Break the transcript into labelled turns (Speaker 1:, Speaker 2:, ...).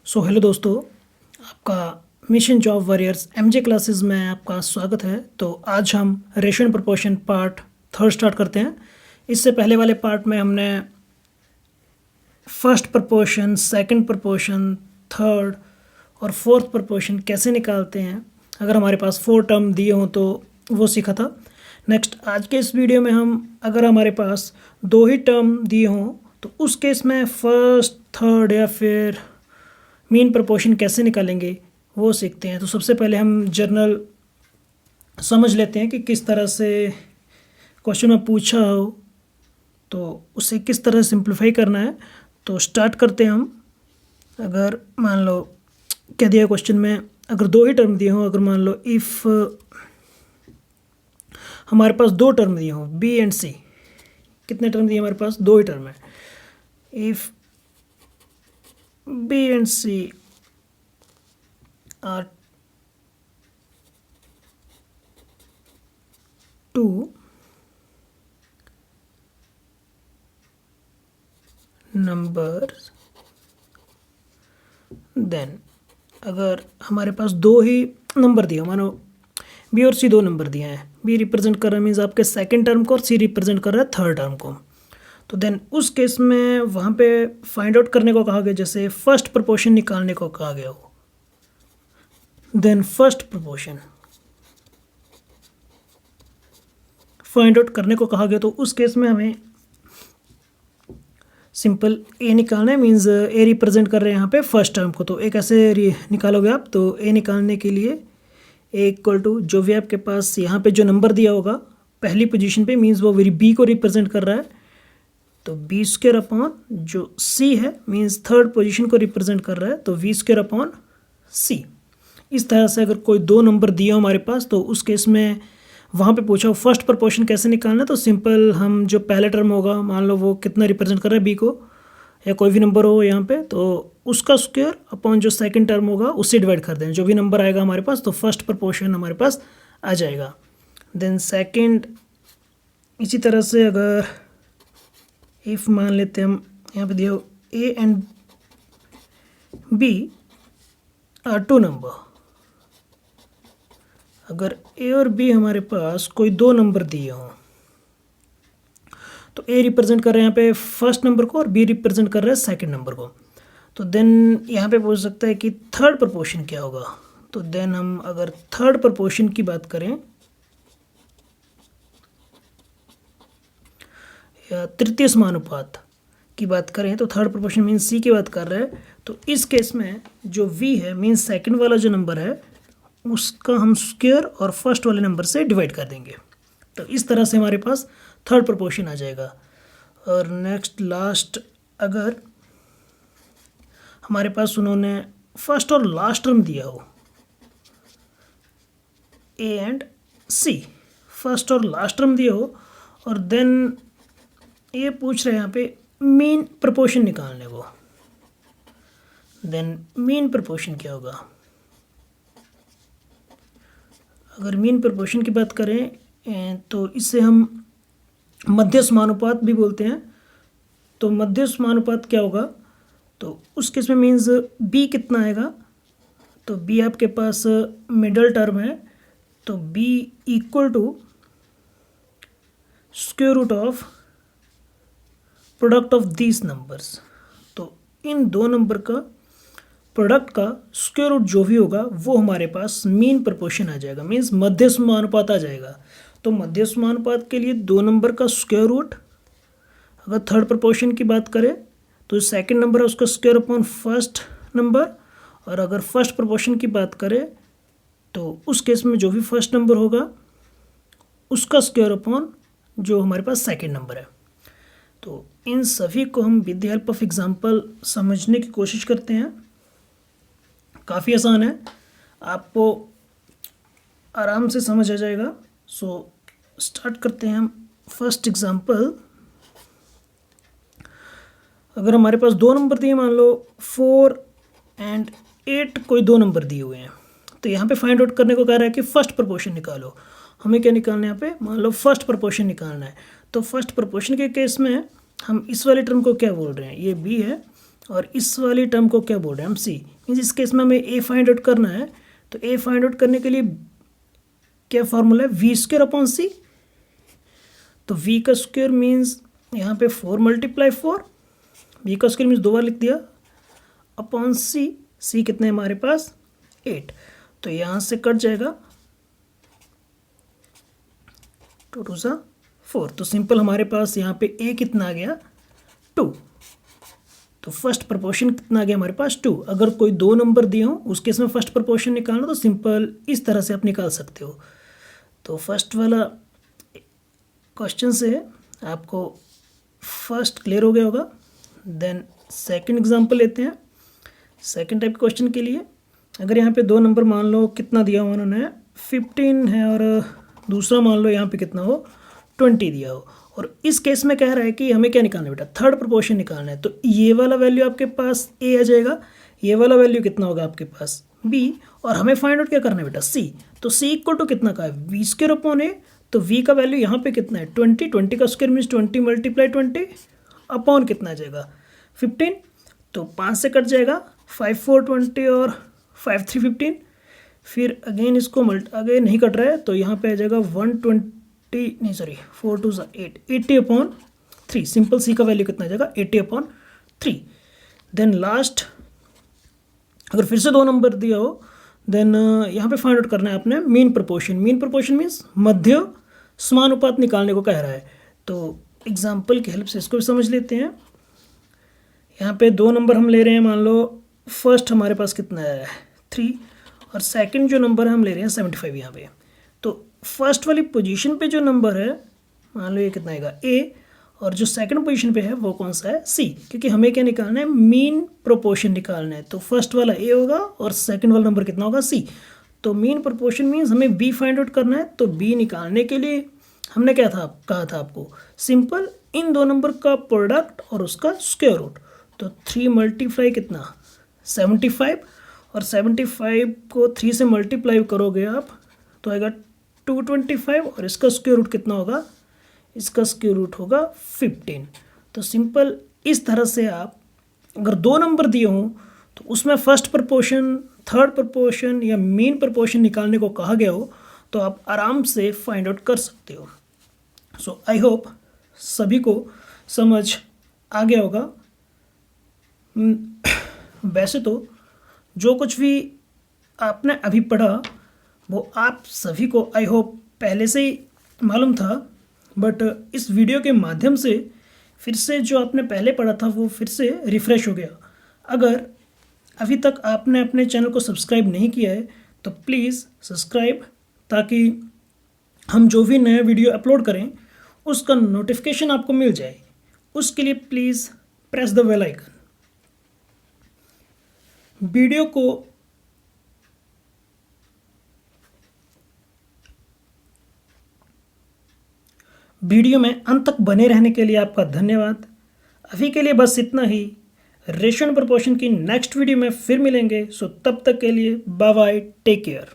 Speaker 1: Hello दोस्तों, आपका mission job warriors MJ classes में आपका स्वागत है। तो आज हम ratio proportion part third start करते हैं। इससे पहले वाले पार्ट में हमने first proportion, second proportion, third और फोर्थ प्रोपोर्शन कैसे निकालते हैं अगर हमारे पास 4 टर्म दिए हों तो वो सीखा था। नेक्स्ट आज के इस वीडियो में हम अगर हमारे पास 2 ही टर्म दिए हों तो उस केस में फर्स्ट, थर्ड या फिर मीन प्रोपोर्शन कैसे निकालेंगे वो सीखते हैं। तो सबसे पहले हम जर्नल समझ लेते हैं कि किस तरह से क्वेश्चन में पूछा हो तो उसे किस तरह सिंप्लीफाई करना है। तो स्टार्ट करते हैं हम। अगर मान लो क्या दिया क्वेश्चन में, अगर 2 ही टर्म दिए हों, अगर मान लो इफ़ हमारे पास 2 टर्म दिए हों बी एंड सी। कितने टर्म दिए हमारे पास? 2 ही टर्म है। If B and C are 2 numbers, then अगर हमारे पास 2 ही नंबर दिए, मानो B और C 2 नंबर दिए हैं। B रिप्रेजेंट कर रहा है मीन्स आपके सेकंड टर्म को और C रिप्रेजेंट कर रहा है थर्ड टर्म को। तो देन उस केस में वहाँ पे फाइंड आउट करने को कहा गया, जैसे फर्स्ट प्रोपोर्शन निकालने को कहा गया हो। Then first proportion find out करने को कहा गया तो उस केस में हमें सिंपल ए निकालना है। मीन्स ए रिप्रेजेंट कर रहे हैं यहाँ पे फर्स्ट टर्म को। तो एक ऐसे निकालोगे आप। तो ए निकालने के लिए ए इक्वल टू जो भी आपके पास यहाँ पे जो नंबर दिया होगा पहली पोजीशन पे, मीन्स वो वेरी बी को रिप्रेजेंट कर रहा है। तो बी स्क्वायर अपॉन जो सी है मीन्स थर्ड पोजीशन को रिप्रेजेंट कर रहा है, तो वी स्क्वायर अपॉन सी। इस तरह से अगर कोई 2 नंबर दिया हो हमारे पास तो उस केस में वहाँ पे पूछा हो फर्स्ट प्रोपोर्शन कैसे निकालना, तो सिंपल हम जो पहला टर्म होगा, मान लो वो कितना रिप्रेजेंट कर रहा है बी को, या कोई भी नंबर हो यहाँ पे, तो उसका स्क्वायर अपॉन जो सेकंड टर्म होगा उससे डिवाइड कर दें। जो भी नंबर आएगा हमारे पास तो फर्स्ट प्रोपोर्शन हमारे पास आ जाएगा। देन सेकेंड इसी तरह से अगर इफ़ मान लेते हैं हम यहाँ पे दिया A and B are 2 number. अगर ए और बी हमारे पास कोई 2 नंबर दिए हों तो ए रिप्रेजेंट कर रहे हैं यहाँ पे फर्स्ट नंबर को और बी रिप्रेजेंट कर रहे हैं सेकंड नंबर को। तो देन यहाँ पे पूछ सकता है कि थर्ड प्रोपोर्शन क्या होगा। तो देन हम अगर थर्ड प्रोपोर्शन की बात करें या तृतीय समानुपात की बात करें तो थर्ड प्रोपोर्शन मीन्स सी की बात कर रहे हैं। तो इस केस में जो वी है मीन्स सेकंड वाला जो नंबर है उसका हम स्क्वायर और फर्स्ट वाले नंबर से डिवाइड कर देंगे। तो इस तरह से हमारे पास थर्ड प्रोपोर्शन आ जाएगा। और नेक्स्ट लास्ट, अगर हमारे पास उन्होंने फर्स्ट और लास्ट टर्म दिया हो ए एंड सी, फर्स्ट और लास्ट टर्म दिया हो और देन ये पूछ रहे हैं यहाँ पे मीन प्रोपोर्शन निकालने को। देन मीन प्रोपोर्शन क्या होगा? अगर मीन प्रोपोर्शन की बात करें तो इसे हम मध्य समानुपात भी बोलते हैं। तो मध्य समानुपात क्या होगा? तो उस केस में मीन्स बी कितना आएगा? तो बी आपके पास मिडल टर्म है, तो B equal to square root of product of these numbers. तो इन 2 नंबर का प्रोडक्ट का स्क्वायर रूट जो भी होगा वो हमारे पास मीन प्रोपोर्शन आ जाएगा, मीन्स मध्य समानुपात आ जाएगा। तो मध्य समानुपात के लिए 2 नंबर का स्क्वायर रूट, अगर थर्ड प्रोपोर्शन की बात करें तो सेकंड नंबर है उसका स्क्वायर अपॉन फर्स्ट नंबर, और अगर फर्स्ट प्रोपोर्शन की बात करें तो उस केस में जो भी फर्स्ट नंबर होगा उसका स्क्वायर अपॉन जो हमारे पास सेकंड नंबर है। तो इन सभी को हम with the help of example समझने की कोशिश करते हैं। काफ़ी आसान है, आपको आराम से समझ आ जाएगा। सो स्टार्ट करते हैं हम। फर्स्ट एग्जांपल, अगर हमारे पास 2 नंबर दिए, मान लो 4 एंड 8 कोई 2 नंबर दिए हुए हैं, तो यहाँ पे फाइंड आउट करने को कह रहा है कि फर्स्ट प्रोपोर्शन निकालो। हमें क्या निकालना है यहाँ पे? मान लो फर्स्ट प्रोपोर्शन निकालना है। तो फर्स्ट प्रोपोर्शन के केस में हम इस वाले टर्म को क्या बोल रहे हैं? ये बी है और इस वाली टर्म को क्या बोल रहे हैं हम, सी। मीन्स इस केस में हमें ए फाइंड आउट करना है, तो ए फाइंड आउट करने के लिए क्या फॉर्मूला है, वी स्क्वायर अपॉन सी। तो वी का स्क्वायर मीन्स यहाँ पे 4 × 4, वी का स्क्वायर मीन्स 2 बार लिख दिया, अपॉन सी। सी कितने हैं हमारे पास, 8। तो यहाँ से कट जाएगा 2 × 2 = 4। तो सिंपल हमारे पास यहाँ पे ए कितना आ गया, 2। तो फर्स्ट प्रपोर्शन कितना आ गया हमारे पास, 2। अगर कोई 2 नंबर दिए हो उस केस में फर्स्ट प्रपोर्शन निकालना, तो सिंपल इस तरह से आप निकाल सकते हो। तो फर्स्ट वाला क्वेश्चन से आपको फर्स्ट क्लियर हो गया होगा। देन सेकंड एग्जांपल लेते हैं। सेकंड टाइप क्वेश्चन के लिए अगर यहाँ पे 2 नंबर मान लो कितना दिया हुआ उन्होंने, 15 है, और दूसरा मान लो यहाँ पे कितना हो, 20 दिया हो, और इस केस में कह रहा है कि हमें क्या निकालना है बेटा, थर्ड प्रोपोर्शन निकालना है। तो ये वाला वैल्यू आपके पास ए आ जाएगा, ये वाला वैल्यू कितना होगा आपके पास, बी, और हमें फाइंड आउट क्या करना है बेटा, सी। तो सी इक्वल टू कितना का है, वी स्क्वायर अपॉन ए। तो वी का वैल्यू यहाँ पे कितना है, 20। 20 का स्क्वायर मीन्स 20 × 20 अपॉन कितना आ जाएगा, 15। तो 5 से कट जाएगा, 5 × 4 = 20 और 5 × 3 = 15। फिर अगेन इसको अगेन नहीं कट रहा है, तो यहाँ पे आ जाएगा 4 × 2 = 8, 80/3। सिंपल सी का वैल्यू कितना आ जाएगा, 80/3। देन लास्ट अगर फिर से 2 नंबर दिया हो, देन यहाँ पे फाइंड आउट करना है आपने mean proportion. Mean proportion means मध्य समानुपात निकालने को कह रहा है। तो एग्जाम्पल की हेल्प से इसको भी समझ लेते हैं। यहाँ पे 2 नंबर हम ले रहे हैं, मान लो फर्स्ट हमारे पास कितना है, 3, और सेकंड जो नंबर हम ले रहे हैं 75 यहाँ पे। तो फर्स्ट वाली पोजीशन पे जो नंबर है, मान लो ये कितना आएगा, ए, और जो सेकंड पोजीशन पे है वो कौन सा है, सी। क्योंकि हमें क्या निकालना है, मीन प्रोपोर्शन निकालना है। तो फर्स्ट वाला ए होगा और सेकंड वाला नंबर कितना होगा, सी। तो मीन प्रोपोर्शन मीन्स हमें बी फाइंड आउट करना है। तो बी निकालने के लिए हमने क्या था कहा था आपको, सिंपल इन 2 नंबर का प्रोडक्ट और उसका स्क्वायर रूट। तो 3 × कितना, 75, और 75 को 3 से मल्टीप्लाई करोगे आप तो आएगा 225, और इसका स्क्वायर रूट कितना होगा, इसका स्क्वायर रूट होगा 15। तो सिंपल इस तरह से आप अगर 2 नंबर दिए हों तो उसमें फर्स्ट प्रपोर्शन, थर्ड प्रपोर्शन या मीन प्रपोर्शन निकालने को कहा गया हो, तो आप आराम से फाइंड आउट कर सकते हो। सो आई होप सभी को समझ आ गया होगा। वैसे तो जो कुछ भी आपने अभी पढ़ा वो आप सभी को आई होप पहले से ही मालूम था, बट इस वीडियो के माध्यम से फिर से जो आपने पहले पढ़ा था वो फिर से रिफ़्रेश हो गया। अगर अभी तक आपने अपने चैनल को सब्सक्राइब नहीं किया है तो प्लीज़ सब्सक्राइब, ताकि हम जो भी नया वीडियो अपलोड करें उसका नोटिफिकेशन आपको मिल जाए। उसके लिए please press the bell icon. Video में अंत तक बने रहने के लिए आपका धन्यवाद। अभी के लिए बस इतना ही। रेशियो एंड प्रोपोर्शन की नेक्स्ट वीडियो में फिर मिलेंगे। सो तब तक के लिए बाय बाय, टेक केयर।